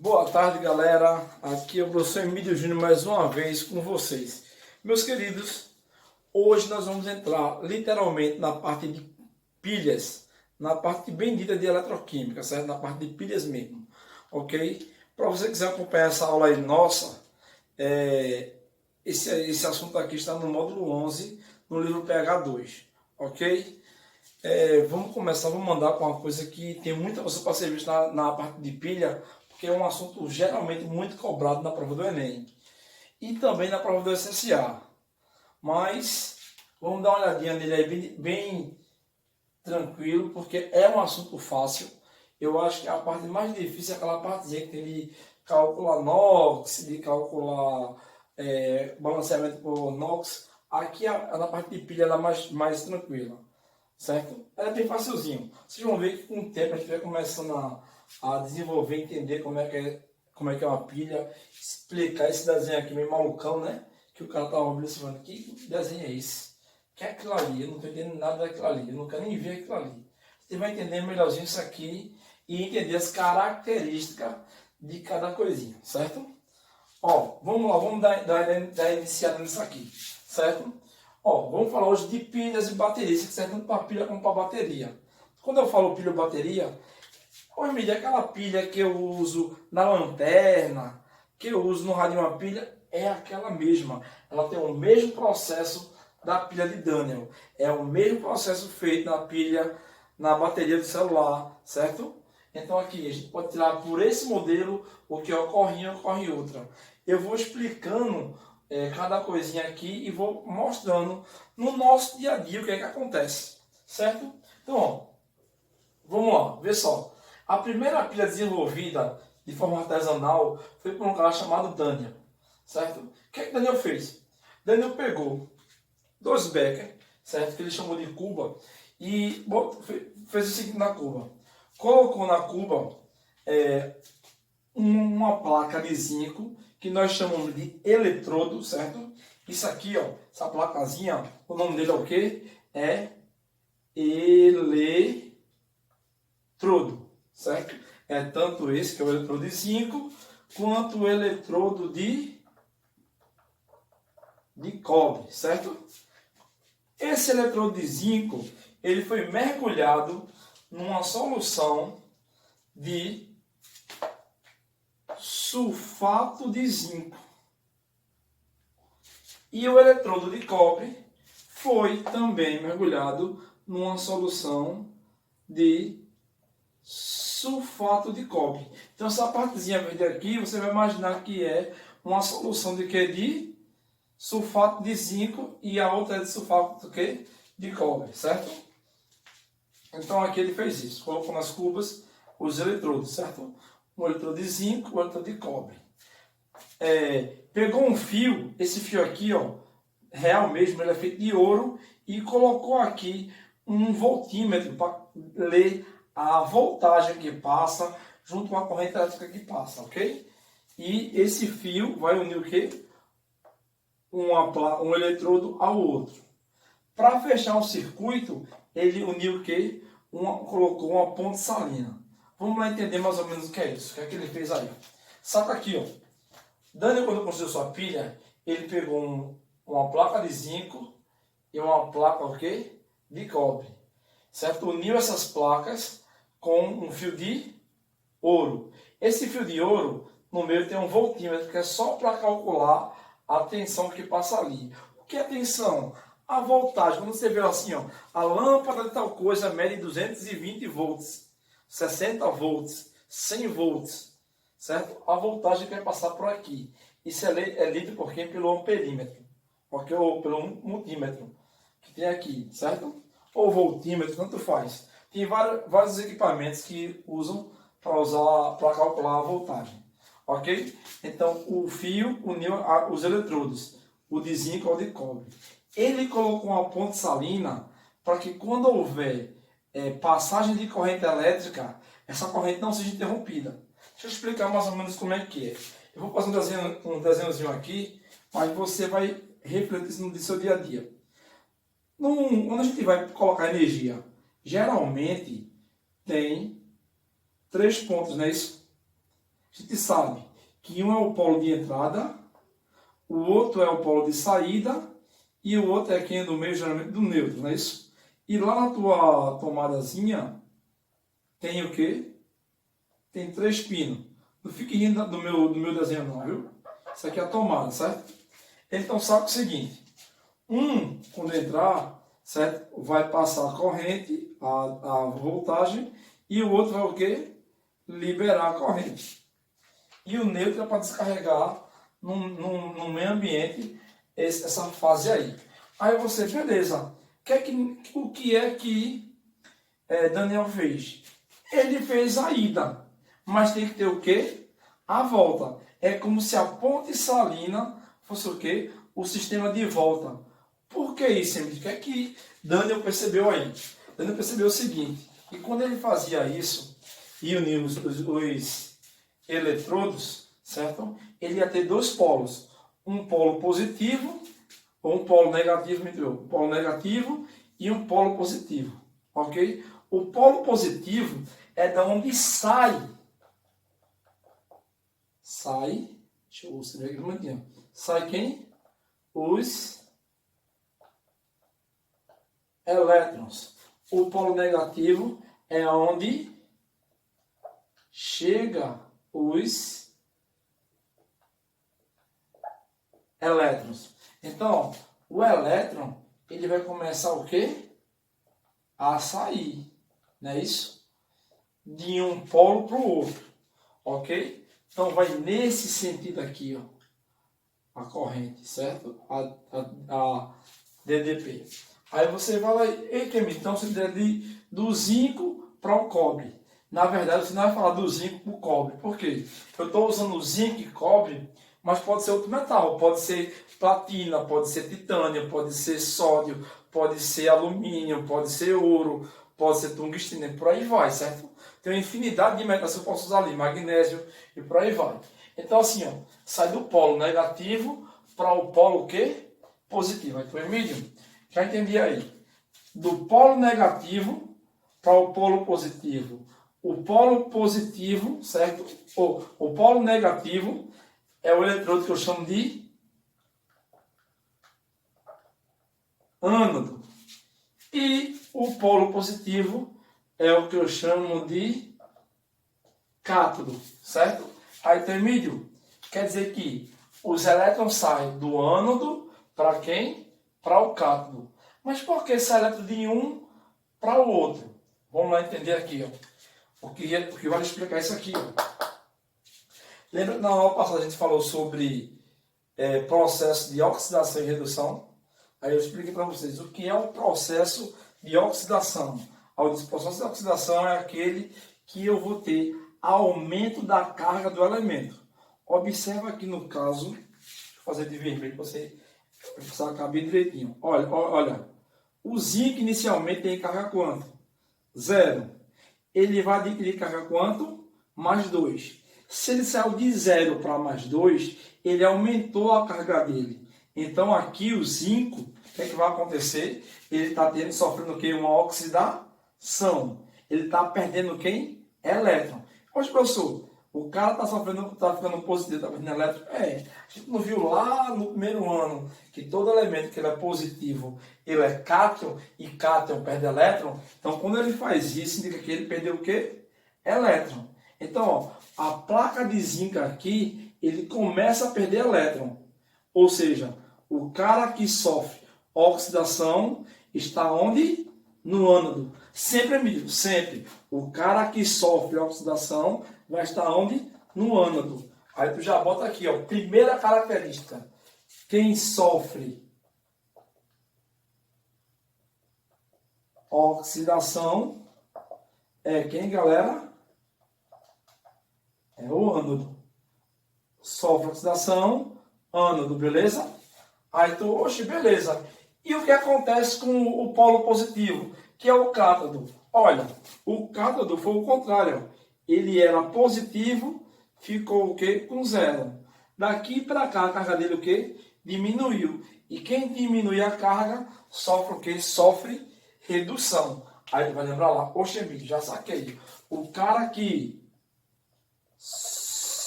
Boa tarde, galera. Aqui é o professor Emílio Júnior mais uma vez com vocês. Meus queridos, hoje nós vamos entrar literalmente na parte de pilhas, na parte bem dita de eletroquímica, certo? Na parte de pilhas mesmo, ok? Para você quiser acompanhar essa aula aí nossa, esse assunto aqui está no módulo 11, no livro PH2, ok? Vamos começar, vamos mandar com uma coisa que tem muita coisa para ser vista na parte de pilha, porque é um assunto geralmente muito cobrado na prova do Enem e também na prova do SSA. Mas vamos dar uma olhadinha nele aí bem tranquilo, porque é um assunto fácil. Eu acho que a parte mais difícil é aquela partezinha que tem de calcular NOx, de calcular balanceamento por NOx. Aqui na parte de pilha ela é mais tranquila, certo? Ela é bem facilzinho. Vocês vão ver que com o tempo a gente vai começando a desenvolver, entender como é que é uma pilha, explicar esse desenho aqui meio malucão, né? Que o cara estava observando. Que desenho é esse? Que é aquilo ali? Eu não estou entendendo nada daquilo ali. Eu não quero nem ver aquilo ali. Você vai entender melhorzinho isso aqui e entender as características de cada coisinha, certo? Ó, vamos lá, vamos dar iniciada nisso aqui, certo? Ó, vamos falar hoje de pilhas e baterias, que serve tanto para pilha como para bateria. Quando eu falo pilha ou bateria, hoje em dia aquela pilha que eu uso na lanterna, que eu uso no rádio de uma pilha, é aquela mesma. Ela tem o mesmo processo da pilha de Daniel. É o mesmo processo feito na pilha, na bateria do celular, certo? Então aqui a gente pode tirar por esse modelo o que ocorre em ocorre em outra. Eu vou explicando cada coisinha aqui e vou mostrando no nosso dia a dia o que é que acontece, certo? Então, ó, vamos lá, vê só. A primeira pilha desenvolvida de forma artesanal foi por um cara chamado Daniel, certo? O que é que Daniel fez? Daniel pegou dois Becker, certo? Que ele chamou de cuba, e fez o seguinte na cuba. Colocou na cuba uma placa de zinco, que nós chamamos de eletrodo, certo? Isso aqui, ó, essa placazinha, o nome dele é o quê? É eletrodo, certo? É tanto esse, que é o eletrodo de zinco, quanto o eletrodo de cobre, certo? Esse eletrodo de zinco, ele foi mergulhado numa solução de sulfato de zinco. E o eletrodo de cobre foi também mergulhado numa solução de sulfato de cobre. Então essa partezinha verde aqui, você vai imaginar que é uma solução de quê? De sulfato de zinco, e a outra é de sulfato de quê? De cobre, certo? Então aqui ele fez isso, colocou nas cubas os eletrodos, certo? Um eletrodo de zinco, um eletrodo de cobre. Pegou um fio, esse fio aqui, ó, real mesmo, ele é feito de ouro, e colocou aqui um voltímetro para ler a voltagem que passa junto com a corrente elétrica que passa, ok? E esse fio vai unir o quê? Um eletrodo ao outro. Para fechar o circuito, ele uniu o quê? Colocou uma ponte salina. Vamos lá entender mais ou menos o que é isso. O que é que ele fez aí? Saca aqui, ó. Daniel, quando construiu sua pilha, ele pegou uma placa de zinco e uma placa o quê? De cobre. Certo? Uniu essas placas com um fio de ouro. Esse fio de ouro, no meio tem um voltímetro, que é só para calcular a tensão que passa ali. O que é tensão? A voltagem. Quando você vê assim, ó, a lâmpada de tal coisa mede 220 volts, 60 volts, 100 volts, certo? A voltagem que vai passar por aqui. Isso é lido por quem? Pelo amperímetro, porque, ou pelo multímetro que tem aqui, certo? Ou voltímetro, tanto faz. Tem vários equipamentos que usam para calcular a voltagem, ok? Então o fio uniu os eletrodos, o de zinco ao de cobre. Ele colocou uma ponte salina para que quando houver passagem de corrente elétrica, essa corrente não seja interrompida. Deixa eu explicar mais ou menos como é que é. Eu vou fazer um desenhozinho aqui, mas você vai refletir isso no seu dia a dia. Quando a gente vai colocar energia, geralmente tem 3 pontos, não é isso? A gente sabe que um é o polo de entrada, o outro é o polo de saída e o outro é quem é do meio, geralmente do neutro, não é isso? E lá na tua tomadazinha tem o quê? Tem 3 pinos. Não fique rindo do meu desenho não, viu? Isso aqui é a tomada, certo? Então sabe o seguinte, quando entrar, certo? Vai passar a corrente, a voltagem, e o outro vai o quê? Liberar a corrente. E o neutro é para descarregar no meio ambiente essa fase aí. Aí você, beleza, o que é que Daniel fez? Ele fez a ida, mas tem que ter o quê? A volta. É como se a ponte salina fosse o quê? O sistema de volta. Por que isso, Emílio? O que é que Daniel percebeu aí? Daniel percebeu o seguinte, que quando ele fazia isso, e unia os eletrodos, certo? Ele ia ter 2 polos. Um polo positivo, ou um polo negativo, um polo negativo e um polo positivo. Ok? O polo positivo é da onde sai. Deixa eu escrever aqui. Sai quem? Os elétrons. O polo negativo é onde chega os elétrons. Então, o elétron, ele vai começar o quê? A sair, não é isso? De um polo para o outro, ok? Então, vai nesse sentido aqui, ó, a corrente, certo? A DDP. Aí você vai lá, então você deve do zinco para o cobre. Na verdade, você não vai falar do zinco para o cobre. Por quê? Eu estou usando o zinco e cobre, mas pode ser outro metal. Pode ser platina, pode ser titânio, pode ser sódio, pode ser alumínio, pode ser ouro, pode ser tungstênio, por aí vai, certo? Tem uma infinidade de metais que eu posso usar ali, magnésio e por aí vai. Então assim, ó, sai do polo negativo para o polo o quê? Positivo. Então, Emílio, já entendi aí. Do polo negativo para o polo positivo. O polo positivo, certo? O polo negativo é o eletrodo que eu chamo de ânodo. E o polo positivo é o que eu chamo de cátodo, certo? Aí, Emílio, quer dizer que os elétrons saem do ânodo para quem? Para o cátodo. Mas por que sai elétron de um para o outro? Vamos lá entender aqui, ó. O que vai explicar isso aqui, ó. Lembra que na aula passada a gente falou sobre processo de oxidação e redução? Aí eu expliquei para vocês o que é o processo de oxidação. O processo de oxidação é aquele que eu vou ter aumento da carga do elemento. Observa aqui no caso, deixa eu fazer de vermelho para você caber direitinho. Olha, o zinco inicialmente tem carga quanto? 0. Ele vai adquirir carga quanto? Mais 2. Se ele saiu de 0 para mais 2, ele aumentou a carga dele. Então aqui o zinco, o que é que vai acontecer? Ele está sofrendo o quê? Uma oxidação. Ele está perdendo quem? Elétron. Poxa, professor, o cara está sofrendo, está ficando positivo, está perdendo elétron? A gente não viu lá no primeiro ano que todo elemento que ele é positivo, ele é cátion, e cátion perde elétron. Então, quando ele faz isso, indica que ele perdeu o quê? Elétron. Então, ó, a placa de zinco aqui, ele começa a perder elétron. Ou seja, o cara que sofre oxidação está onde? No ânodo. Sempre, amigo, sempre. O cara que sofre oxidação vai estar onde? No ânodo. Aí tu já bota aqui, ó, primeira característica. Quem sofre oxidação é quem, galera? É o ânodo. Sofre oxidação, ânodo, beleza? Aí tu, oxe, beleza. E o que acontece com o polo positivo, que é o cátodo? Olha, o cátodo foi o contrário. Ele era positivo, ficou o quê? Com 0. Daqui para cá, a carga dele o quê? Diminuiu. E quem diminui a carga, sofre o quê? Sofre redução. Aí tu vai lembrar lá, oxe, amigo, já saquei. O cara que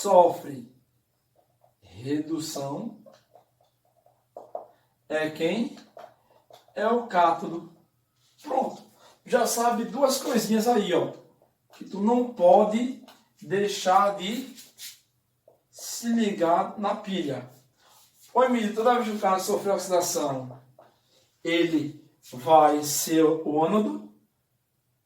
sofre redução é quem? É o cátodo. Pronto. Já sabe duas coisinhas aí, ó. Que tu não pode deixar de se ligar na pilha. Ô Emílio, toda vez que o cara sofrer oxidação, ele vai ser o ânodo?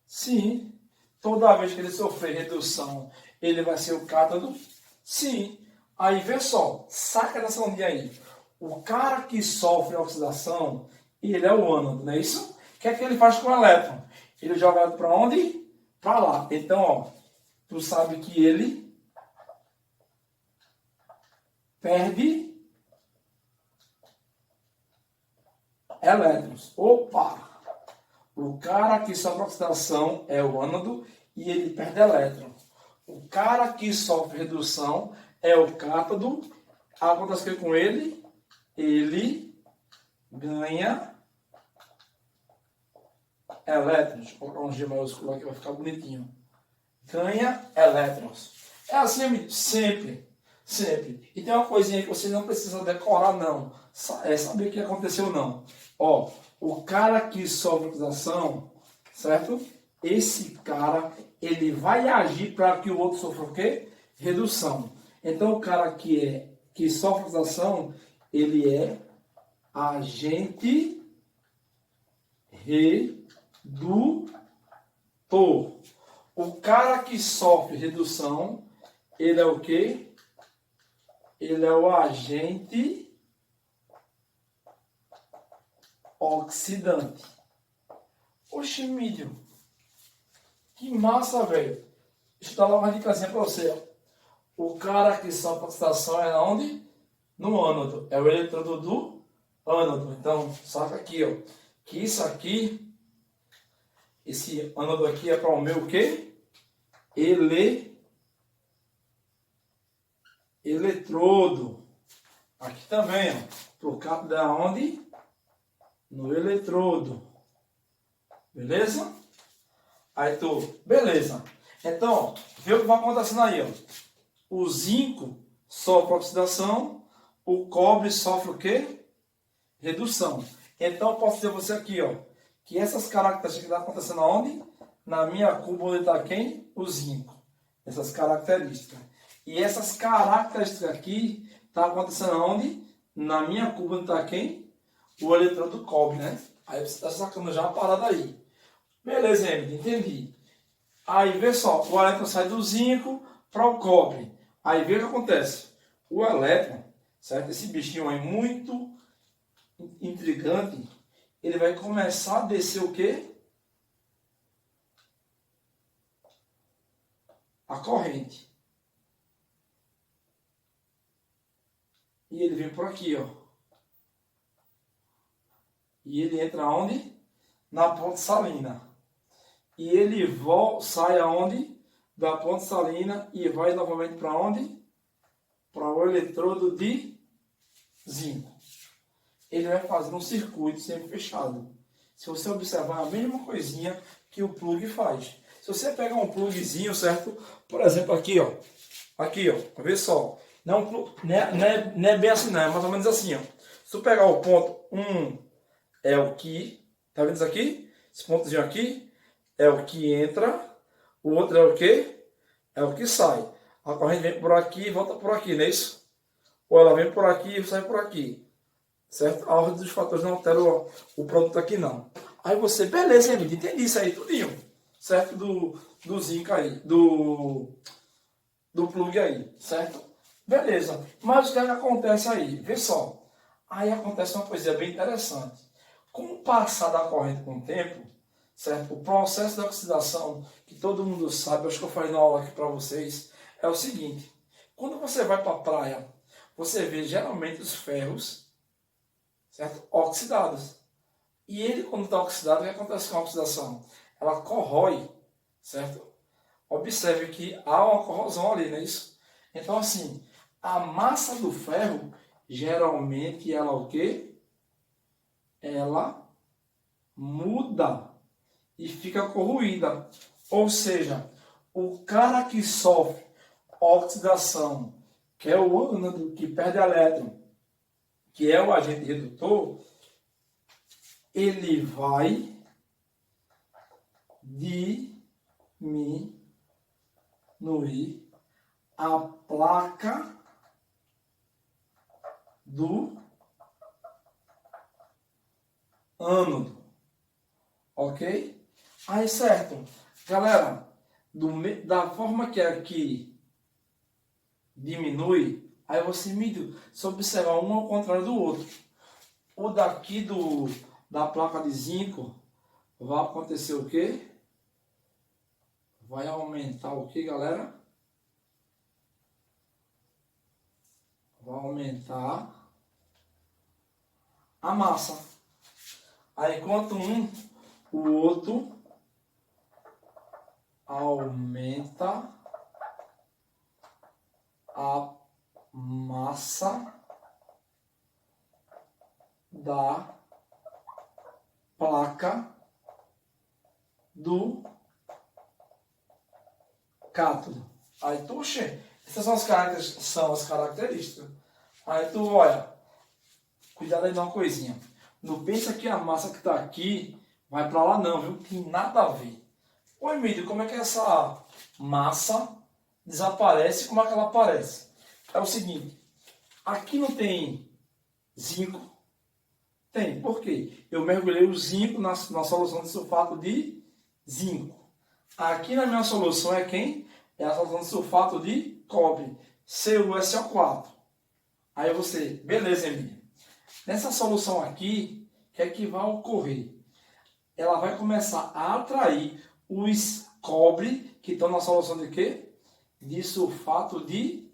Sim. Toda vez que ele sofrer redução, ele vai ser o cátodo? Sim. Aí vê só, saca dessa ondinha aí. O cara que sofre oxidação, ele é o ânodo, não é isso? O que é que ele faz com o elétron? Ele joga ele para onde? Para lá. Então, ó, tu sabe que ele perde elétrons. Opa! O cara que sofre oxidação é o ânodo e ele perde elétron. O cara que sofre redução é o cátodo. Acontece com ele? Ele ganha elétrons. Deixa eu colocar um G maiúsculo aqui, vai ficar bonitinho. Ganha elétrons. É assim, sempre. Sempre. E tem uma coisinha que você não precisa decorar, não. É saber o que aconteceu, não. Ó, o cara que sofre oxidação, certo? Esse cara, ele vai agir para que o outro sofra o quê? Redução. Então, o cara que sofre oxidação, ele é agente redutor. O cara que sofre redução, ele é o quê? Ele é o agente oxidante. Oxe, Emílio, que massa, velho. Deixa eu dar uma dicasinha para você. Ó. O cara que sofre oxidação é onde? No ânodo. É o eletrodo do ânodo. Então, saca aqui, ó. Que isso aqui, esse ânodo aqui é para o meu o quê? Eletrodo. Aqui também, ó. Pro cátodo da onde? No eletrodo. Beleza? Aí tu, beleza. Então, vê o que vai acontecendo aí, ó. O zinco sofre oxidação, o cobre sofre o quê? Redução. Então, eu posso dizer você aqui, ó, que essas características estão acontecendo onde? Na minha cuba onde está quem? O zinco. Essas características. E essas características aqui estão acontecendo onde? Na minha cuba onde está quem? O eletrodo do cobre, né? Aí você está sacando já a parada aí. Beleza, Emily, entendi. Aí, vê só, o elétron sai do zinco para o cobre. Aí, vê o que acontece. O elétron, certo? Esse bichinho aí muito intrigante, ele vai começar a descer o quê? A corrente. E ele vem por aqui, ó. E ele entra onde? Na ponte salina. E ele sai aonde? Da ponte salina e vai novamente para onde? Para o eletrodo de zinco. Ele vai fazer um circuito sempre fechado. Se você observar a mesma coisinha que o plug faz. Se você pegar um plugzinho, certo? Por exemplo, aqui, ó. Aqui, ó. Vê só. Não é bem assim, não. É mais ou menos assim, ó. Se tu pegar o ponto 1 é o que... Tá vendo isso aqui? Esse pontozinho aqui é o que entra. O outro é o que? É o que sai. A corrente vem por aqui e volta por aqui, não é isso? Ou ela vem por aqui e sai por aqui. Certo? A ordem dos fatores não altera o produto aqui, não. Aí você, beleza, Emílio, entendi isso aí, tudinho. Certo? Do zinco aí, do plug aí, certo? Beleza. Mas o que acontece aí? Vê só. Aí acontece uma coisa bem interessante. Com o passar da corrente com o tempo, certo? O processo da oxidação, que todo mundo sabe, acho que eu falei na aula aqui para vocês, é o seguinte. Quando você vai para a praia, você vê geralmente os ferros, certo? Oxidados. E ele, quando está oxidado, o que acontece com a oxidação? Ela corrói, certo? Observe que há uma corrosão ali, não é isso? Então, assim, a massa do ferro, geralmente, ela o quê? Ela muda e fica corroída. Ou seja, o cara que sofre oxidação, que é o ânodo que perde elétron, que é o agente redutor, ele vai diminuir a placa do ânodo, ok? Aí, certo, galera, da forma que aqui diminui, aí você mide, se observar um ao contrário do outro. O daqui da placa de zinco vai acontecer o quê? Vai aumentar o que, galera? Vai aumentar a massa. Aí, enquanto o outro aumenta a massa da placa do cátodo. Aí tu, essas são as características. Aí tu, olha, cuidado aí de uma coisinha. Não pensa que a massa que está aqui vai para lá não, viu? Tem nada a ver. Ô Emílio, como é que essa massa desaparece? Como é que ela aparece? É o seguinte, aqui não tem zinco. Tem, por quê? Eu mergulhei o zinco na solução de sulfato de zinco. Aqui na minha solução é quem? É a solução de sulfato de cobre, CuSO4. Aí você, beleza, Emílio. Nessa solução aqui, o que é que vai ocorrer? Ela vai começar a atrair os cobre que estão na solução de quê? De sulfato de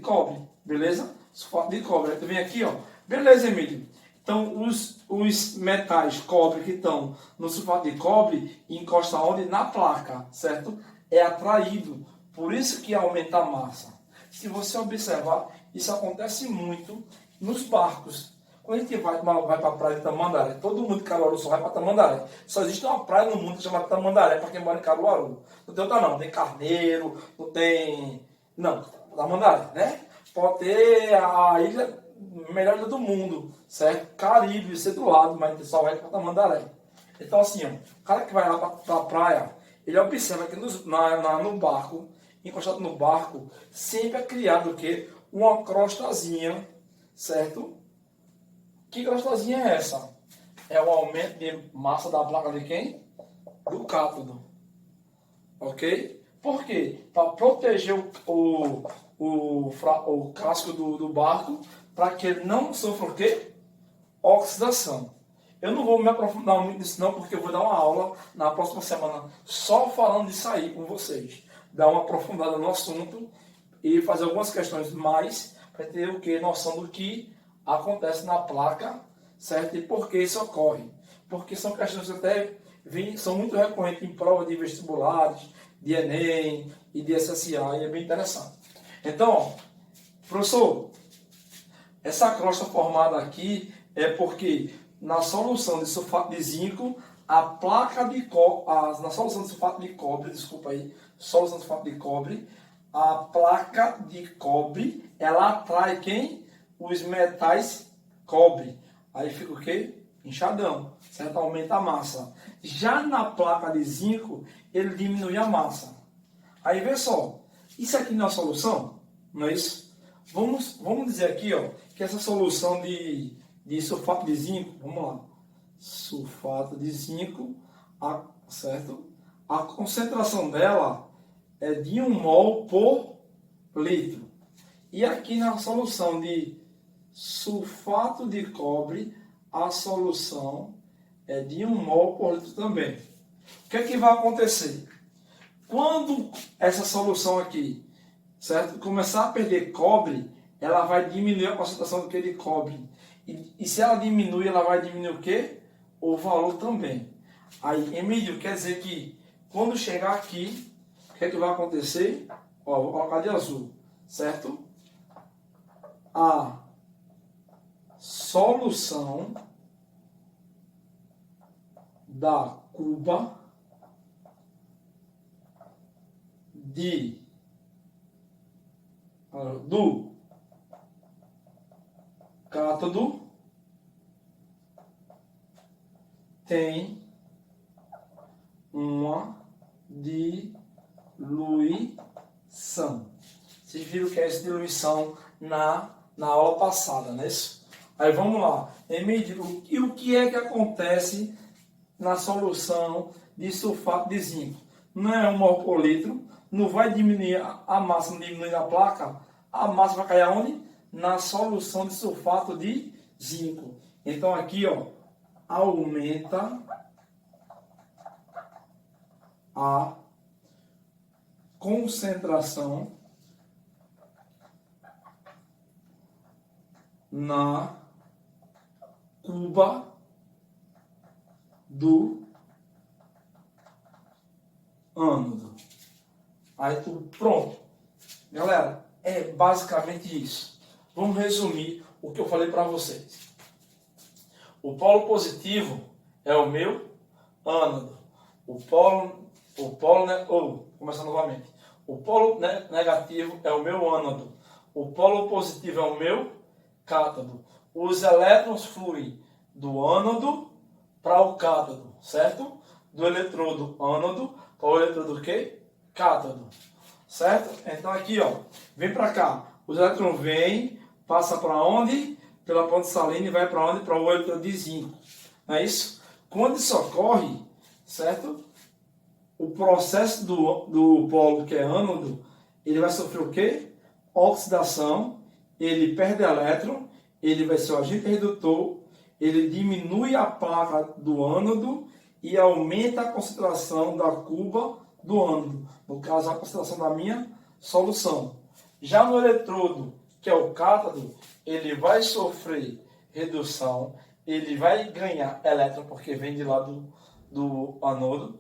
cobre, beleza? Sulfato de cobre. Aí tu vem aqui, ó. Beleza, Emílio. Então, os metais cobre que estão no sulfato de cobre encostam onde? Na placa, certo? É atraído. Por isso que aumenta a massa. Se você observar, isso acontece muito nos barcos. Quando a gente vai para a praia de Tamandaré, todo mundo de Caruaru só vai para Tamandaré. Só existe uma praia no mundo chamada Tamandaré para quem mora em Caruaru. Não tem outra não, tem Carneiro, não tem... Não, Tamandaré, né? Pode ter a ilha, melhor ilha do mundo, certo? Caribe, ser do lado, mas só vai para Tamandaré. Então assim, ó, o cara que vai lá para a praia, ele observa que no barco, encostado no barco, sempre é criado o quê? Uma crostazinha, certo? Que crostazinha é essa? É o aumento de massa da placa de quem? Do cátodo. Ok? Por quê? Para proteger o casco do barco, para que ele não sofra o quê? Oxidação. Eu não vou me aprofundar muito nisso não, porque eu vou dar uma aula na próxima semana só falando disso aí com vocês. Dar uma aprofundada no assunto e fazer algumas questões mais para ter o que? Noção do que acontece na placa, certo? E por que isso ocorre. Porque são questões que até são muito recorrentes em prova de vestibulares, de Enem e de SSA, e é bem interessante. Então, professor, essa crosta formada aqui é porque na solução de sulfato de zinco, a placa de cobre, na solução de sulfato de cobre, desculpa aí, solução de sulfato de cobre, a placa de cobre, ela atrai quem? Os metais cobre. Aí fica o quê? Inchadão, certo? Aumenta a massa. Já na placa de zinco, ele diminui a massa. Aí vê só, isso aqui não é a solução? Não é isso? Vamos dizer aqui, ó, que essa solução de sulfato de zinco, vamos lá, sulfato de zinco, certo? A concentração dela é de 1 mol por litro. E aqui na solução de sulfato de cobre, a solução é de 1 mol por litro também. O que é que vai acontecer? Quando essa solução aqui, certo, começar a perder cobre, ela vai diminuir a concentração do que de cobre. E se ela diminui, ela vai diminuir o quê? O valor também. Aí, Emílio, quer dizer que quando chegar aqui, o que é que vai acontecer? Ó, vou colocar de azul, certo? A solução da cuba do cátodo tem uma diluição. Vocês viram que é essa diluição na aula passada, não é isso? Aí vamos lá. E o que é que acontece na solução de sulfato de zinco? Não é 1 mol por litro, não vai diminuir a massa, não diminui a placa, a massa vai cair aonde? Na solução de sulfato de zinco. Então aqui, ó, aumenta a concentração na cuba do ânodo. Aí tudo pronto. Galera, é basicamente isso. Vamos resumir o que eu falei para vocês. O polo positivo é o meu ânodo. Começando novamente. O polo negativo é o meu ânodo. O polo positivo é o meu cátodo. Os elétrons fluem do ânodo para o cátodo, certo? Do eletrodo ânodo para o eletrodo quê? Cátodo, certo? Então aqui, ó, vem para cá. Os elétrons vêm, passa para onde? Pela ponte salina e vai para onde? Para o eletrodo de zinco. Não é isso? Quando isso ocorre, certo? O processo do polo que é ânodo, ele vai sofrer o quê? Oxidação, ele perde elétron, ele vai ser o agente redutor, ele diminui a placa do ânodo e aumenta a concentração da cuba do ânodo, no caso a concentração da minha solução. Já no eletrodo, que é o cátodo, ele vai sofrer redução, ele vai ganhar elétron porque vem de lá do anodo,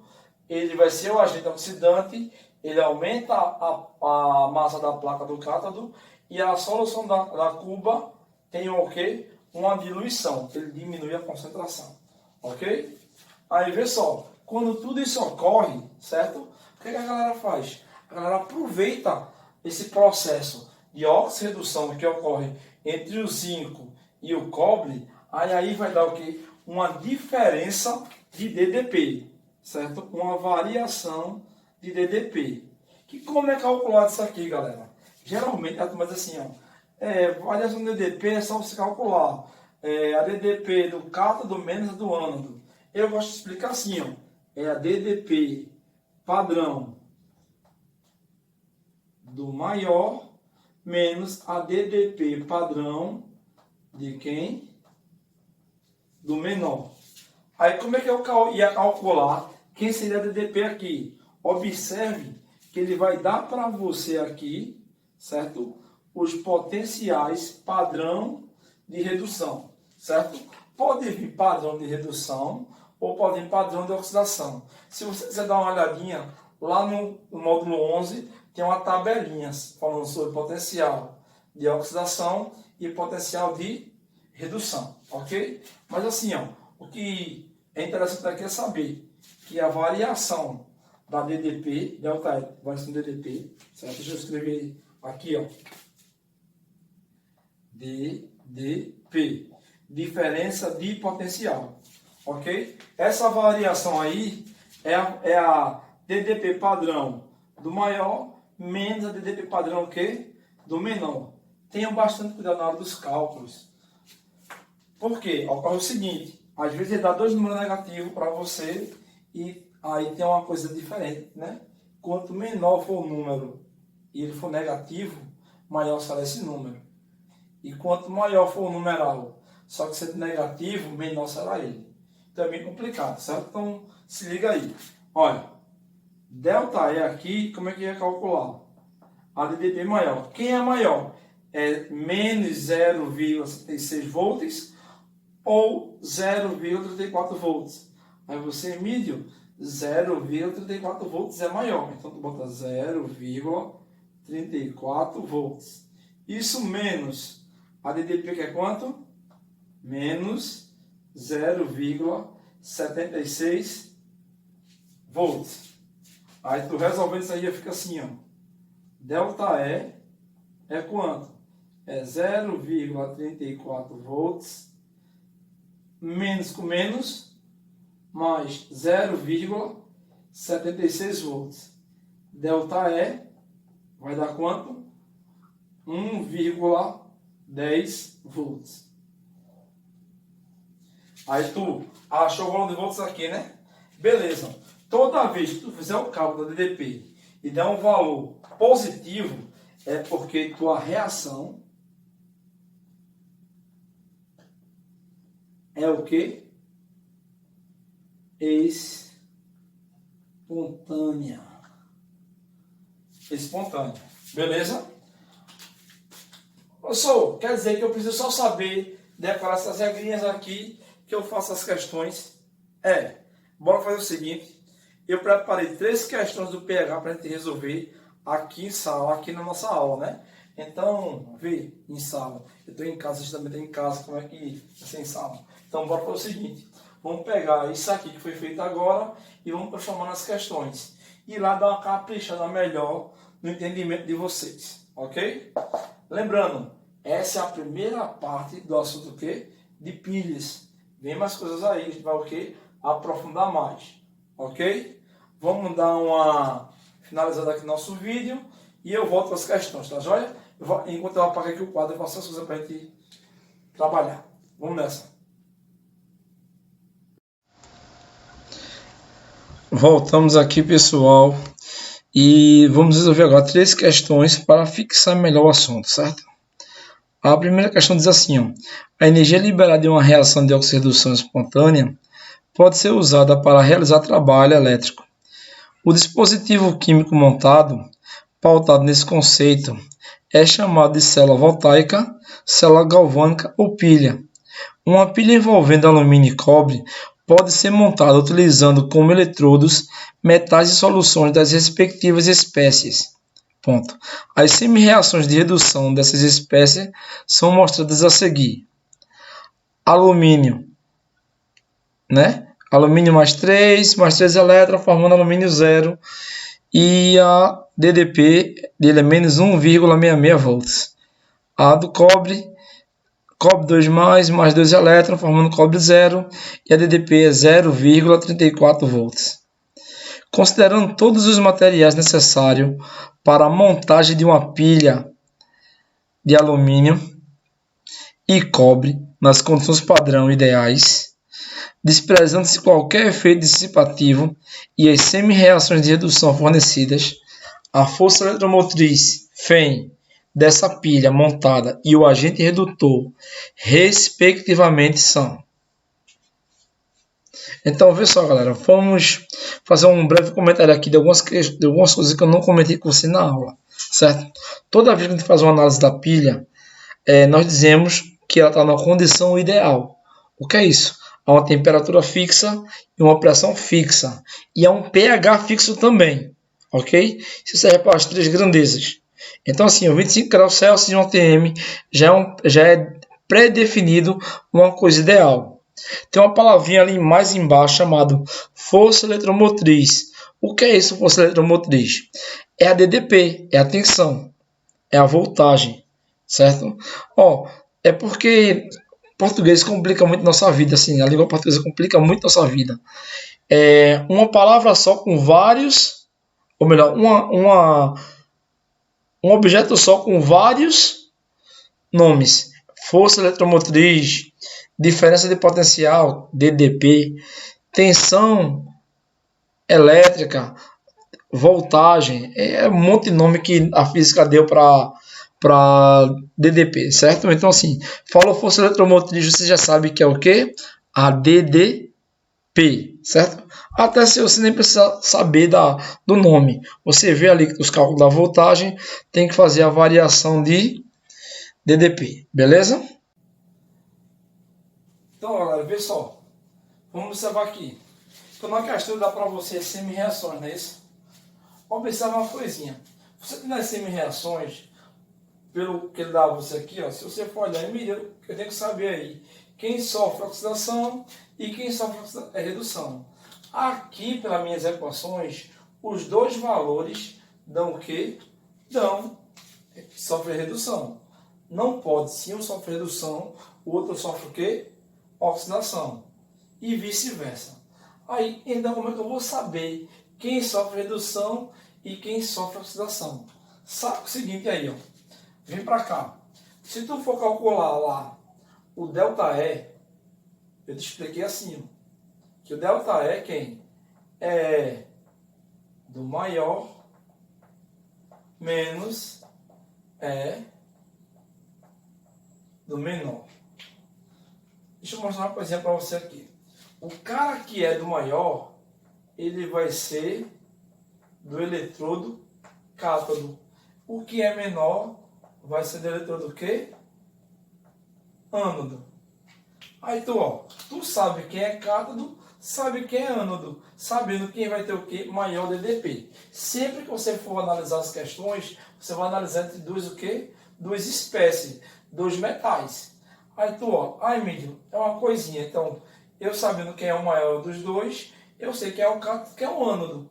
ele vai ser o agente oxidante, ele aumenta a massa da placa do cátodo e a solução da cuba tem o quê? Uma diluição, ele diminui a concentração, ok? Aí vê só, quando tudo isso ocorre, certo? O que a galera faz? A galera aproveita esse processo de oxirredução que ocorre entre o zinco e o cobre, aí vai dar o quê? Uma diferença de DDP, certo? Uma variação de DDP. Que como é calculado isso aqui, galera? Geralmente, a turma diz assim, ó, variação de DDP é só você calcular a DDP do cátodo menos a do ânodo. Eu gosto de explicar assim, ó, é a DDP padrão do maior menos a DDP padrão de quem? Do menor. Aí como é que eu ia calcular quem seria a DDP aqui? Observe que ele vai dar para você aqui, certo? Os potenciais padrão de redução, certo? Pode vir padrão de redução ou pode vir padrão de oxidação. Se você quiser dar uma olhadinha, lá no módulo 11 tem uma tabelinha falando sobre potencial de oxidação e potencial de redução, ok? Mas assim, ó, o que é interessante aqui é saber que a variação da DDP, delta E, variação do DDP, certo? Deixa eu escrever aqui, ó. DDP, diferença de potencial, ok? Essa variação aí é a DDP padrão do maior menos a DDP padrão que do menor. Tenham bastante cuidado na hora dos cálculos. Por quê? Ocorre o seguinte, às vezes ele dá dois números negativos para você e aí tem uma coisa diferente, né? Quanto menor for o número e ele for negativo, maior será esse número. E quanto maior for o numeral, só que sendo negativo, menor será ele. Então é bem complicado, certo? Então se liga aí. Olha, delta E aqui, como é que ia calcular? A DDP maior. Quem é maior? É menos 0,76 volts ou 0,34 volts. Aí você mide 0,34 volts é maior. Então tu bota 0,34 volts. Isso menos a DDP que é quanto? Menos 0,76 volts. Aí tu resolvendo isso aí, fica assim, ó. ΔE é quanto? É 0,34 volts menos com menos mais 0,76 volts. ΔE vai dar quanto? 1,10 volts. Aí tu achou o valor de volts aqui, né? Beleza. Toda vez que tu fizer o cálculo da DDP e der um valor positivo, é porque tua reação é o quê? Espontânea. Espontânea. Beleza? Professor, quer dizer que eu preciso só saber decorar essas regrinhas aqui que eu faço as questões? Bora fazer o seguinte. Eu preparei 3 questões do pH para a gente resolver aqui em sala, aqui na nossa aula, né? Então, vê em sala. Eu estou em casa, você também está em casa, como é que vai ser em sala? Então, bora fazer o seguinte. Vamos pegar isso aqui que foi feito agora e vamos transformar nas questões. E lá dar uma caprichada melhor no entendimento de vocês, ok? Lembrando, essa é a primeira parte do assunto o quê? De pilhas. Vem mais coisas aí, a gente vai o quê? Aprofundar mais, ok? Vamos dar uma finalizada aqui no nosso vídeo e eu volto para as questões, tá joia? Enquanto eu apago aqui o quadro, eu faço as coisas para a gente trabalhar. Vamos nessa. Voltamos aqui, pessoal, e vamos resolver agora 3 questões para fixar melhor o assunto, certo? A primeira questão diz assim, ó, a energia liberada em uma reação de oxirredução espontânea pode ser usada para realizar trabalho elétrico. O dispositivo químico montado, pautado nesse conceito, é chamado de célula voltaica, célula galvânica ou pilha. Uma pilha envolvendo alumínio e cobre pode ser montada utilizando como eletrodos metais e soluções das respectivas espécies. Ponto. As semi-reações de redução dessas espécies são mostradas a seguir. Alumínio, né? Alumínio mais 3 elétrons, formando alumínio 0. E a DDP dele é menos 1,66 volts. A do cobre 2 mais 2 elétrons, formando cobre 0. E a DDP é 0,34 volts. Considerando todos os materiais necessários para a montagem de uma pilha de alumínio e cobre nas condições padrão ideais, desprezando-se qualquer efeito dissipativo e as semi-reações de redução fornecidas, a força eletromotriz Fem dessa pilha montada e o agente redutor, respectivamente, são. Então, vê só, galera, vamos fazer um breve comentário aqui de algumas coisas que eu não comentei com você na aula, certo? Toda vez que a gente faz uma análise da pilha, nós dizemos que ela está na condição ideal. O que é isso? Há uma temperatura fixa e uma pressão fixa. E há um pH fixo também, ok? Isso serve para as 3 grandezas. Então, assim, 25 graus Celsius e 1 atm já é pré-definido uma coisa ideal. Tem uma palavrinha ali mais embaixo chamada força eletromotriz. O que é isso, força eletromotriz? É a DDP, é a tensão, é a voltagem, certo? É porque português complica muito nossa vida, assim, a língua portuguesa complica muito nossa vida. Uma palavra só com vários, ou melhor, um objeto só com vários nomes. Força eletromotriz, diferença de potencial, DDP, tensão elétrica, voltagem, um monte de nome que a física deu para DDP, certo? Então, assim, falou força eletromotriz, você já sabe que é o quê? A DDP, certo? Até se você nem precisa saber do nome. Você vê ali os cálculos da voltagem, tem que fazer a variação de DDP, beleza? Então, galera, vê só. Vamos observar aqui. Então, na questão dá para você semi-reações, não é isso? Observa uma coisinha. Você tem as semi-reações, pelo que ele dá a você aqui, ó, se você for olhar em milho, eu tenho que saber aí quem sofre oxidação e quem sofre redução. Aqui, pelas minhas equações, os dois valores dão o quê? Sofre redução. Não pode, se um sofre redução, o outro sofre o quê? Oxidação. E vice-versa. Aí, então, como é que eu vou saber quem sofre redução e quem sofre oxidação? Sabe o seguinte aí, ó. Vem para cá. Se tu for calcular lá o ΔE, eu te expliquei assim, ó, que o ΔE quem? É do maior menos do menor. Deixa eu mostrar uma coisinha para você aqui. O cara que é do maior, ele vai ser do eletrodo cátodo. O que é menor vai ser do eletrodo o quê? Ânodo. Aí tu sabe quem é cátodo, sabe quem é ânodo, sabendo quem vai ter o quê? Maior DDP. Sempre que você for analisar as questões, você vai analisar entre duas o quê? Duas espécies, dois metais. Aí Emílio, é uma coisinha. Então, eu sabendo quem é o maior dos dois, eu sei quem é o cátodo, quem é o ânodo.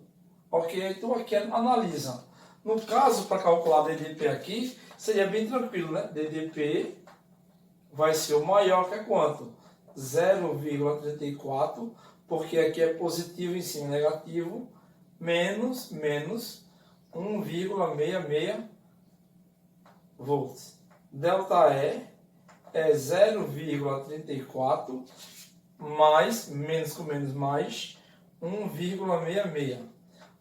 Ok? Aí tu aqui analisa. No caso, para calcular DDP aqui, seria bem tranquilo, né? DDP vai ser o maior que é quanto? 0,34, porque aqui é positivo em cima negativo, menos 1,66 volts. ΔE é 0,34 mais, menos com menos, mais 1,66.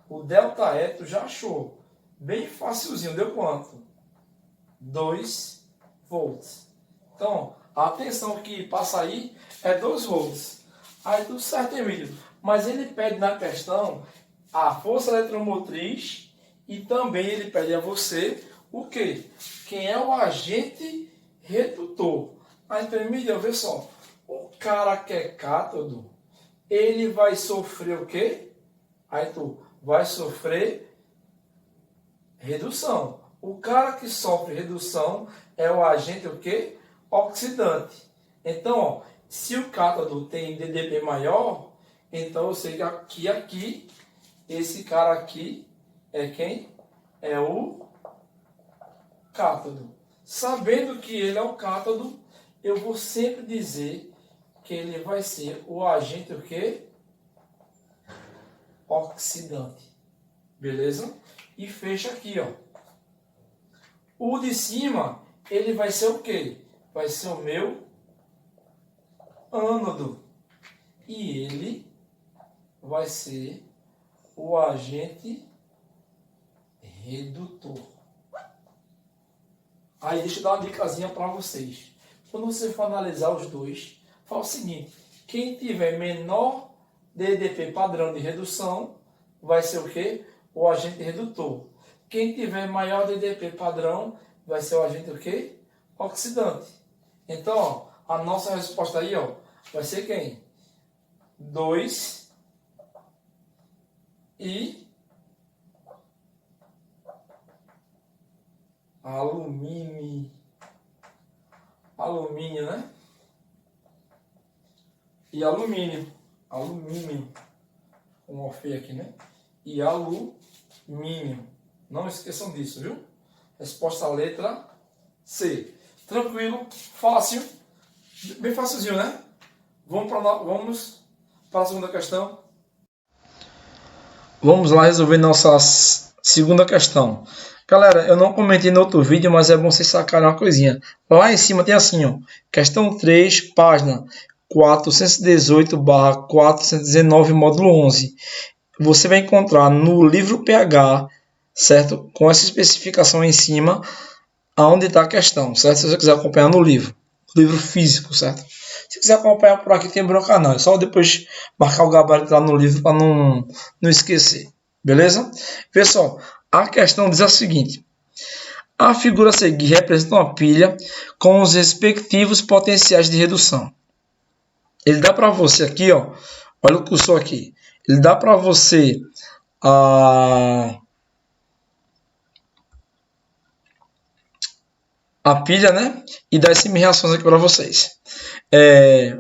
O ΔE tu já achou. Bem facilzinho, deu quanto? 2 volts. Então, a tensão que passa aí é 2 volts. Aí tudo certo, Emílio. Mas ele pede na questão a força eletromotriz e também ele pede a você o quê? Quem é o agente redutor. Aí, então, Emílio, vê só. O cara que é cátodo, ele vai sofrer o quê? Aí tu vai sofrer redução. O cara que sofre redução é o agente o quê? Oxidante. Então, se o cátodo tem DDP maior, então eu sei que aqui, esse cara aqui é quem? É o cátodo. Sabendo que ele é o cátodo, eu vou sempre dizer que ele vai ser o agente o quê? Oxidante. Beleza? E fecha aqui, ó. O de cima, ele vai ser o quê? Vai ser o meu ânodo. E ele vai ser o agente redutor. Aí deixa eu dar uma dicasinha para vocês. Quando você for analisar os dois, fala o seguinte: quem tiver menor DDP padrão de redução, vai ser o quê? O agente redutor. Quem tiver maior DDP padrão, vai ser o agente o quê? Oxidante. Então, ó, a nossa resposta aí, ó, vai ser quem? 2 e alumínio. Alumínio, né? E alumínio. Alumínio. Um morfei aqui, né? E alumínio. Não esqueçam disso, viu? Resposta letra C. Tranquilo, fácil. Bem facilzinho, né? Vamos para a segunda questão. Vamos lá resolver nossa segunda questão. Galera, eu não comentei no outro vídeo, mas é bom vocês sacarem uma coisinha. Lá em cima tem assim, ó. Questão 3, página 418/419, módulo 11. Você vai encontrar no livro PH, certo? Com essa especificação em cima, aonde está a questão, certo? Se você quiser acompanhar no livro físico, certo? Se quiser acompanhar por aqui, tem meu canal. É só depois marcar o gabarito lá no livro para não esquecer. Beleza? Pessoal, a questão diz o seguinte: a figura a seguir representa uma pilha com os respectivos potenciais de redução. Ele dá para você aqui, ó. Olha o cursor aqui. Ele dá para você a pilha, né? E dar essas reações aqui para vocês.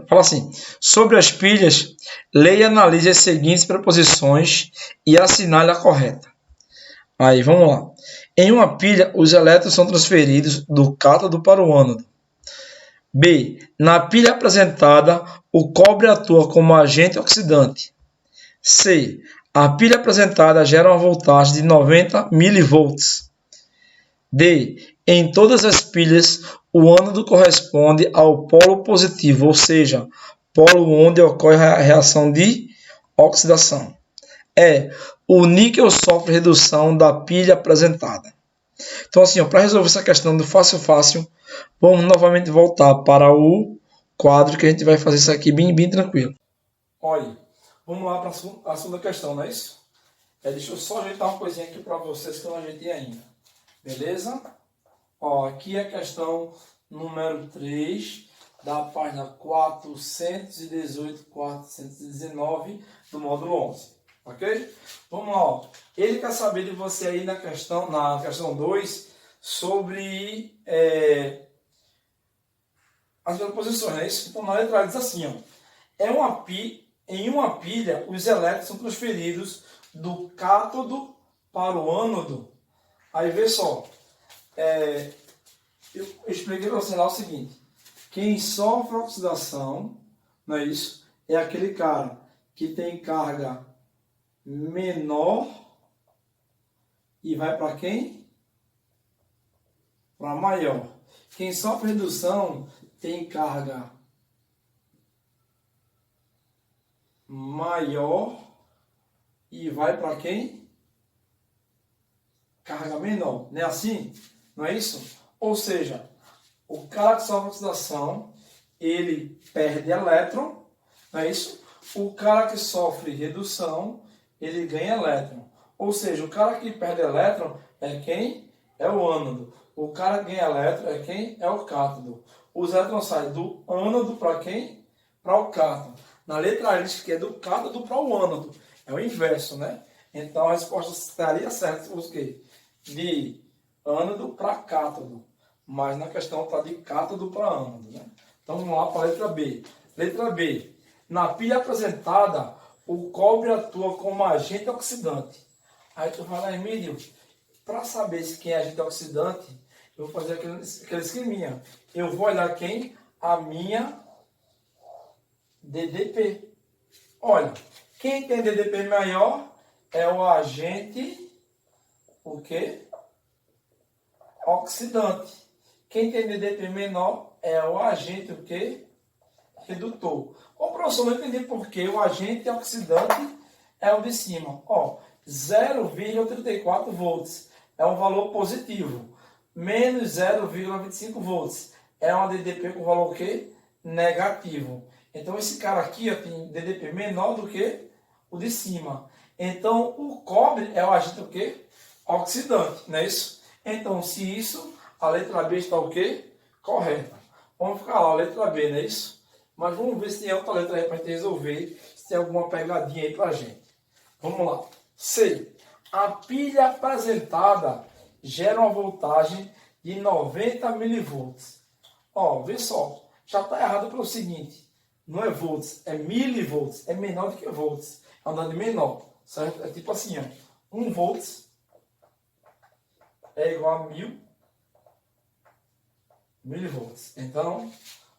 Fala assim: sobre as pilhas, leia e analise as seguintes preposições e assinale a correta. Aí, vamos lá. Em uma pilha, os elétrons são transferidos do cátodo para o ânodo. B. Na pilha apresentada, o cobre atua como agente oxidante. C. A pilha apresentada gera uma voltagem de 90 mV. D. Em todas as pilhas, o ânodo corresponde ao polo positivo, ou seja, polo onde ocorre a reação de oxidação. E. O níquel sofre redução da pilha apresentada. Então, assim, para resolver essa questão do fácil, vamos novamente voltar para o quadro que a gente vai fazer isso aqui bem tranquilo. Olha, vamos lá para a segunda questão, não é isso? Deixa eu só ajeitar uma coisinha aqui para vocês que eu não ajeitei ainda. Beleza? Ó, aqui é a questão número 3 da página 418, 419 do módulo 11. Ok? Vamos lá. Ó. Ele quer saber de você aí na questão 2 sobre as preposições, não é isso? Então, na letra A diz assim, ó, em uma pilha, os elétrons são transferidos do cátodo para o ânodo. Aí, vê só, eu expliquei para você lá o seguinte, quem sofre oxidação, não é isso? É aquele cara que tem carga menor e vai para quem? Para maior. Quem sofre redução tem carga maior e vai para quem? Carga menor. Não é assim? Não é isso? Ou seja, o cara que sofre oxidação, ele perde elétron, não é isso? O cara que sofre redução, ele ganha elétron. Ou seja, o cara que perde elétron é quem? É o ânodo. O cara que ganha elétron é quem? É o cátodo. Os elétrons saem do ânodo para quem? Para o cátodo. Na letra A diz que é do cátodo para o ânodo. É o inverso, né? Então a resposta estaria certa se fosse o quê? De ânodo para cátodo. Mas na questão está de cátodo para ânodo, né? Então vamos lá para a letra B. Letra B. Na pilha apresentada, o cobre atua como agente oxidante. Aí tu fala, Emílio, para saber se quem é agente oxidante, eu vou fazer aquele esqueminha. Eu vou olhar quem? A minha DDP. Olha, quem tem DDP maior é o agente, o quê? Oxidante. Quem tem DDP menor é o agente, o quê? Redutor. Ô, professor, não entendi por que o agente oxidante é o de cima. Ó, 0,34 volts é um valor positivo. Menos 0,25 volts é uma DDP com valor o quê? Negativo. Então, esse cara aqui ó, tem DDP menor do que o de cima. Então, o cobre é o agente o quê? Oxidante, não é isso? Então, se isso, a letra B está o quê? Correta. Vamos ficar lá, a letra B, não é isso? Mas vamos ver se tem outra letra aí para a gente resolver, se tem alguma pegadinha aí para a gente. Vamos lá. C. A pilha apresentada gera uma voltagem de 90 mV. Ó, vê só, já está errado pelo seguinte, não é volts, é milivolts, é menor do que volts, é um dano menor, certo? É tipo assim, ó, 1 volts é igual a 1000 milivolts. Então,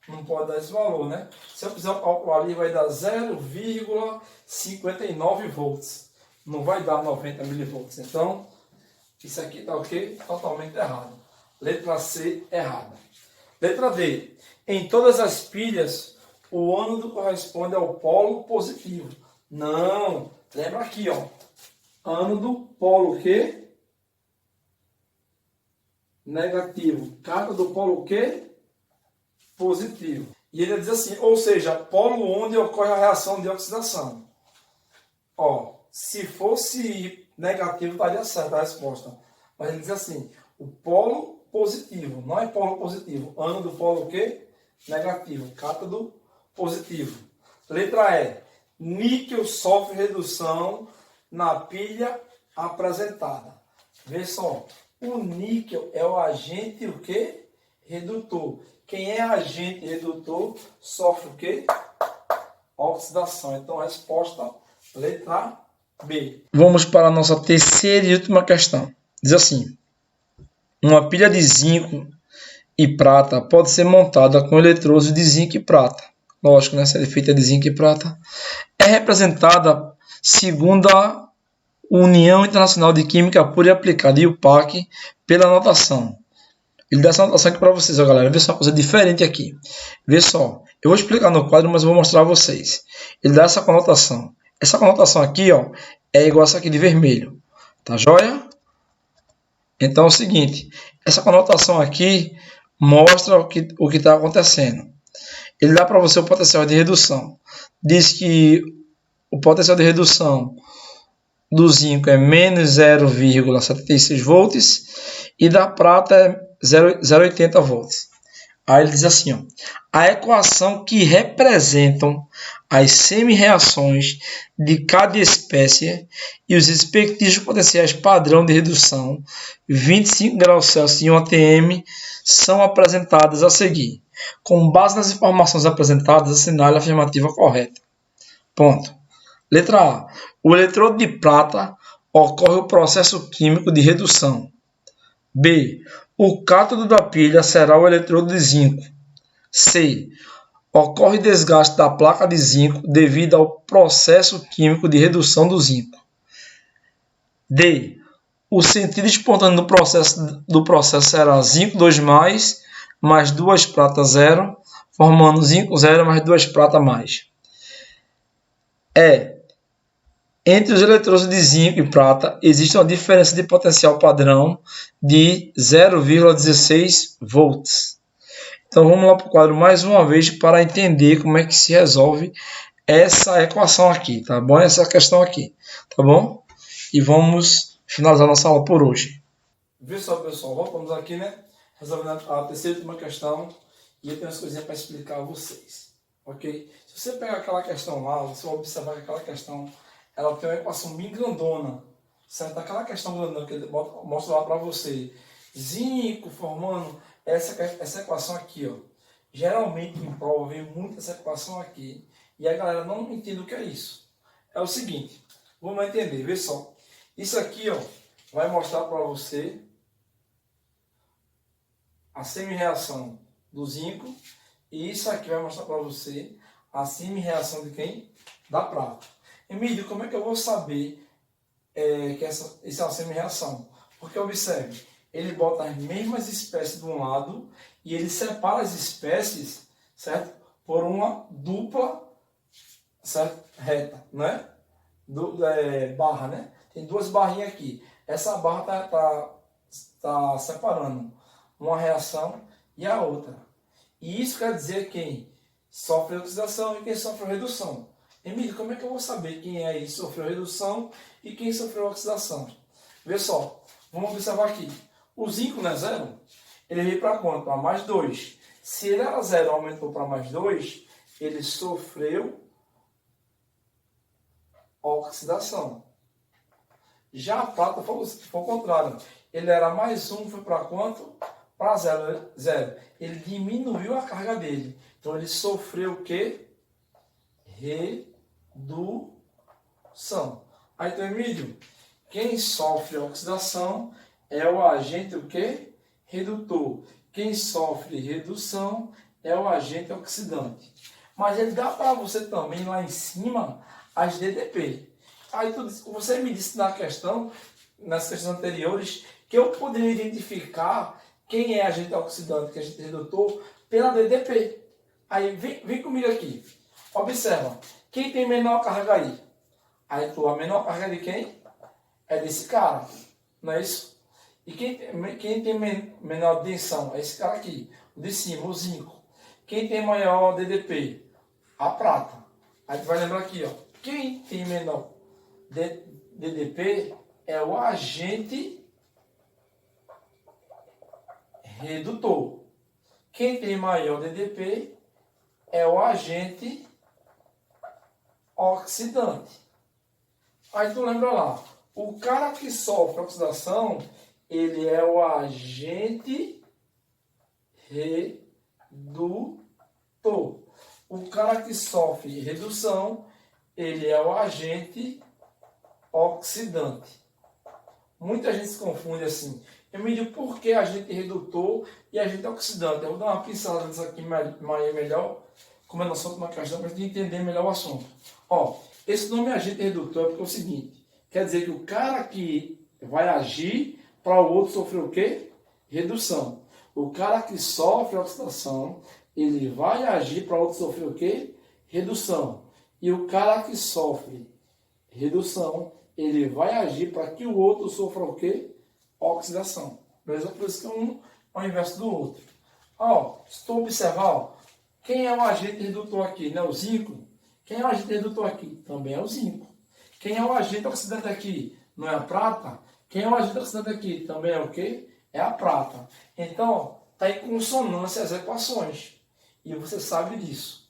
não pode dar esse valor, né? Se eu fizer o cálculo ali, vai dar 0,59 volts. Não vai dar 90 milivolts. Então, isso aqui está o quê? Totalmente errado. Letra C, errada. Letra D. Em todas as pilhas, o ânodo corresponde ao polo positivo. Não. Lembra aqui, ó. Ânodo, polo o quê? Negativo. Cátodo, polo o quê? Positivo. E ele diz assim, ou seja, polo onde ocorre a reação de oxidação. Ó, se fosse negativo, estaria certa a resposta. Mas ele diz assim, o polo positivo, não é polo positivo. Ânodo do polo o quê? Negativo. Cátodo positivo. Letra E. Níquel sofre redução na pilha apresentada. Vê só, o níquel é o agente o quê? redutor. Quem é agente redutor sofre o quê? Oxidação. Então, resposta letra B. Vamos para a nossa terceira e última questão. Diz assim: uma pilha de zinco e prata pode ser montada com eletrodos de zinco e prata. Lógico, né? Se ela é feita de zinco e prata. É representada segundo a União Internacional de Química Pura e Aplicada, IUPAC, pela notação. Ele dá essa notação aqui para vocês, ó, galera. Vê só uma coisa diferente aqui. Vê só. Eu vou explicar no quadro, mas eu vou mostrar a vocês. Ele dá essa conotação. Essa conotação aqui, ó, é igual a essa aqui de vermelho. Tá joia? Então é o seguinte. Essa conotação aqui mostra o que está acontecendo. Ele dá para você o potencial de redução. Diz que o potencial de redução do zinco é menos 0,76 volts e da prata é 0,80 volts. Aí ele diz assim, ó, a equação que representam as semi-reações de cada espécie e os respectivos potenciais padrão de redução 25 graus Celsius e 1 atm são apresentadas a seguir. Com base nas informações apresentadas, assinale a afirmativa correta. Ponto. Letra A. O eletrodo de prata ocorre o processo químico de redução. B. O cátodo da pilha será o eletrodo de zinco. C. Ocorre desgaste da placa de zinco devido ao processo químico de redução do zinco. D. O sentido espontâneo do processo será zinco 2+, mais 2 prata 0, formando zinco 0 mais 2 prata mais. E. Entre os eletrodos de zinco e prata, existe uma diferença de potencial padrão de 0,16 volts. Então vamos lá para o quadro mais uma vez para entender como é que se resolve essa equação aqui, tá bom? Essa questão aqui, tá bom? E vamos finalizar nossa aula por hoje. Vê só, pessoal, voltamos aqui, né? Resolvendo a terceira e última questão e eu tenho umas coisinhas para explicar a vocês, ok? Se você pegar aquela questão lá, você vai observar que aquela questão ela tem uma equação bem grandona, certo? Aquela questão grandona que ele mostra lá para você, zinco formando essa equação aqui, ó. Geralmente em prova vem muito essa equação aqui e a galera não entende o que é isso. É o seguinte, vamos entender, vê só. Isso aqui, ó, vai mostrar para você a semi-reação do zinco e isso aqui vai mostrar para você a semi-reação de quem? Da prata. Emílio, como é que eu vou saber que essa é uma semi-reação? Porque observe, ele bota as mesmas espécies de um lado e ele separa as espécies, certo? Por uma dupla, certo? Reta, né? Barra, né? Tem duas barrinhas aqui. Essa barra tá separando uma reação e a outra. E isso quer dizer quem sofre oxidação e quem sofre redução. Emílio, como é que eu vou saber quem é que sofreu redução e quem sofreu oxidação? Vê só, vamos observar aqui. O zinco não é 0, ele veio para quanto? Para mais 2. Se ele era 0 aumentou para mais 2, ele sofreu oxidação. Já a prata foi o contrário. Ele era mais 1, foi para quanto? Para 0. Ele diminuiu a carga dele. Então ele sofreu o quê? Redução. Aí, então, Emílio, quem sofre oxidação é o agente o quê? Redutor. Quem sofre redução é o agente oxidante. Mas ele dá para você também lá em cima as DDP. Aí você me disse nas questões anteriores, que eu poderia identificar quem é agente oxidante, que é agente redutor, pela DDP. Aí vem comigo aqui. Observa, quem tem menor carga aí? Aí a menor carga de quem? É desse cara, não é isso? E quem tem menor tensão? É esse cara aqui, o de cima, o zinco. Quem tem maior DDP? A prata. Aí tu vai lembrar aqui, ó. Quem tem menor DDP é o agente redutor. Quem tem maior DDP é o agente oxidante. Aí tu lembra lá, o cara que sofre oxidação, ele é o agente redutor. O cara que sofre redução, ele é o agente oxidante. Muita gente se confunde assim. Emílio, por que agente redutor e agente oxidante? Eu vou dar uma pincelada nisso aqui melhor, como é nossa última questão, para a gente entender melhor o assunto. Ó, esse nome agente redutor é porque é o seguinte, quer dizer que o cara que vai agir para o outro sofrer o quê? Redução. O cara que sofre oxidação, ele vai agir para o outro sofrer o quê? Redução. E o cara que sofre redução, ele vai agir para que o outro sofra o quê? Oxidação. Beleza? Por isso que um é o inverso do outro. Ó, se tu observar, ó, quem é o agente redutor aqui? Né? O zinco. Quem é o agente redutor aqui? Também é o zinco. Quem é o agente oxidante aqui? Não é a prata? Quem é o agente oxidante aqui? Também é o quê? É a prata. Então, está em consonância as equações. E você sabe disso.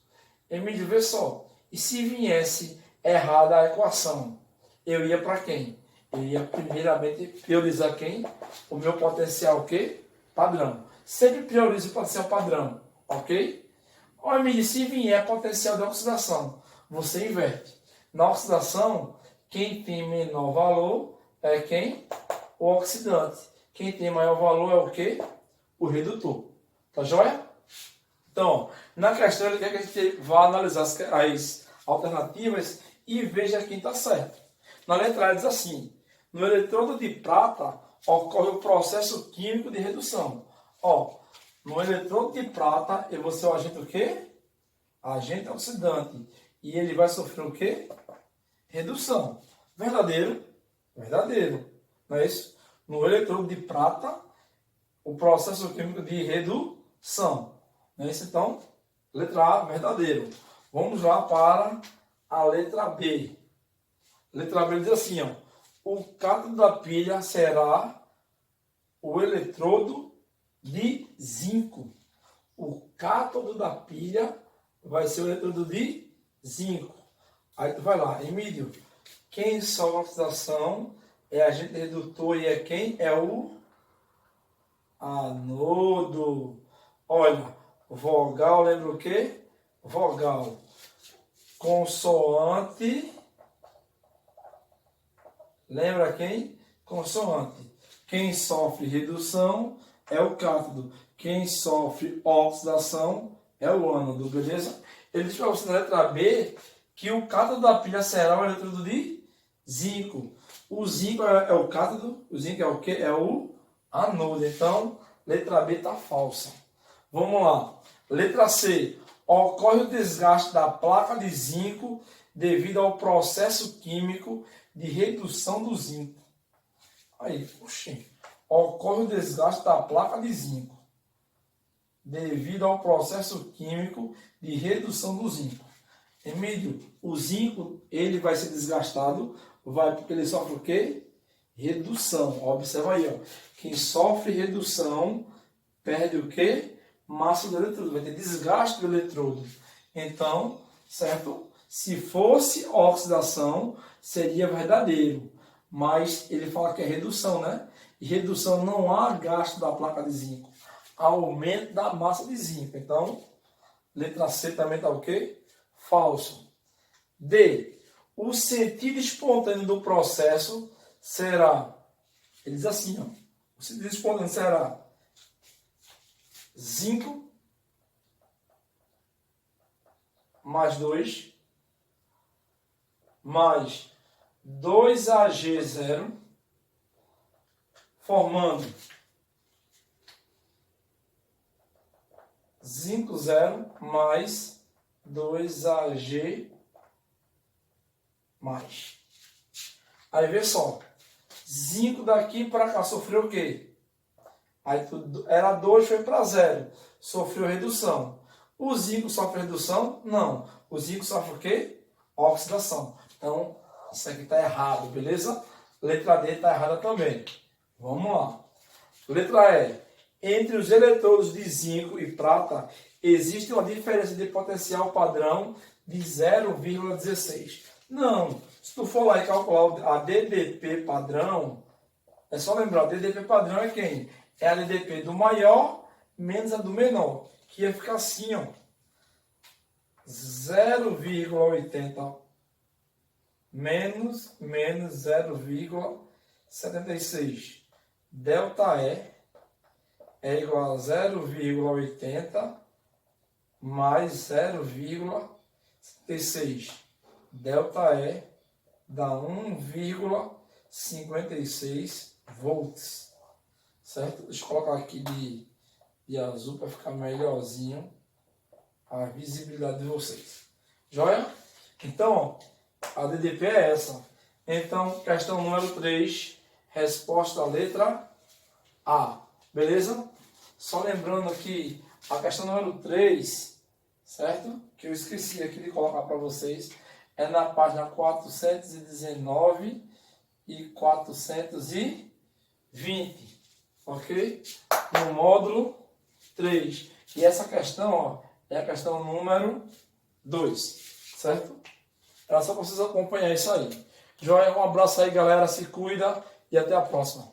Emílio, vê só. E se viesse errada a equação? Eu ia para quem? Eu ia primeiramente priorizar quem? O meu potencial o quê? Padrão. Sempre priorizo o potencial padrão. Ok? Olha, Emílio, se vier potencial de oxidação, você inverte. Na oxidação, quem tem menor valor é quem? O oxidante. Quem tem maior valor é o quê? O redutor. Tá joia? Então, na questão, ele quer que a gente vá analisar as alternativas e veja quem está certo. Na letra A diz assim, no eletrodo de prata ocorre o processo químico de redução. Ó, no eletrodo de prata, eu vou ser o agente o quê? Agente oxidante. E ele vai sofrer o quê? Redução. Verdadeiro? Verdadeiro. Não é isso? No eletrodo de prata, o processo químico de redução. Não é isso? Então, letra A, verdadeiro. Vamos lá para a letra B. Letra B diz assim, ó, o cátodo da pilha será o eletrodo de zinco. O cátodo da pilha vai ser o eletrodo de zinco. Aí tu vai lá, Emílio, quem sofre oxidação é agente redutor e é quem? É o anodo. Olha, vogal, lembra o quê? Vogal. Consoante. Lembra quem? Consoante. Quem sofre redução é o cátodo. Quem sofre oxidação é o ânodo, beleza? Ele diz para você na letra B que o cátodo da pilha será o eletrodo de zinco. O zinco é o cátodo, o zinco é o quê? É o anodo. Então, letra B está falsa. Vamos lá. Letra C. Ocorre o desgaste da placa de zinco devido ao processo químico de redução do zinco. Aí, oxê. Ocorre o desgaste da placa de zinco devido ao processo químico de redução do zinco. Emílio, o zinco, ele vai ser desgastado, vai porque ele sofre o quê? Redução. Observa aí, ó. Quem sofre redução perde o quê? Massa do eletrodo, vai ter desgaste do eletrodo. Então, certo? Se fosse oxidação, seria verdadeiro. Mas ele fala que é redução, né? E redução não há gasto da placa de zinco. Há aumento da massa de zinco. Então, letra C também está o quê? Falso. D. O sentido espontâneo do processo será, ele diz assim, ó, o sentido espontâneo será zinco mais 2 mais 2Ag0 formando zinco 0 mais 2Ag mais. Aí vê só, zinco daqui para cá sofreu o quê? Aí era 2, foi para 0. Sofreu redução. O zinco sofre redução? Não. O zinco sofre o quê? Oxidação. Então, isso aqui está errado, beleza? Letra D está errada também. Vamos lá. Letra E. Entre os eletrodos de zinco e prata, existe uma diferença de potencial padrão de 0,16. Não. Se tu for lá e calcular a DDP padrão, é só lembrar, o DDP padrão é quem? É a DDP do maior menos a do menor, que ia ficar assim, ó. 0,80 menos 0,76. Delta E é igual a 0,80 mais 0,76. Delta E dá 1,56 volts. Certo? Deixa eu colocar aqui de azul para ficar melhorzinho a visibilidade de vocês. Joia? Então, a DDP é essa. Então, questão número 3, resposta letra A. Beleza? Só lembrando aqui, a questão número 3, certo? Que eu esqueci aqui de colocar para vocês, é na página 419 e 420, ok? No módulo 3. E essa questão, ó, é a questão número 2, certo? Era só para vocês acompanhar isso aí. Joia, um abraço aí, galera, se cuida e até a próxima.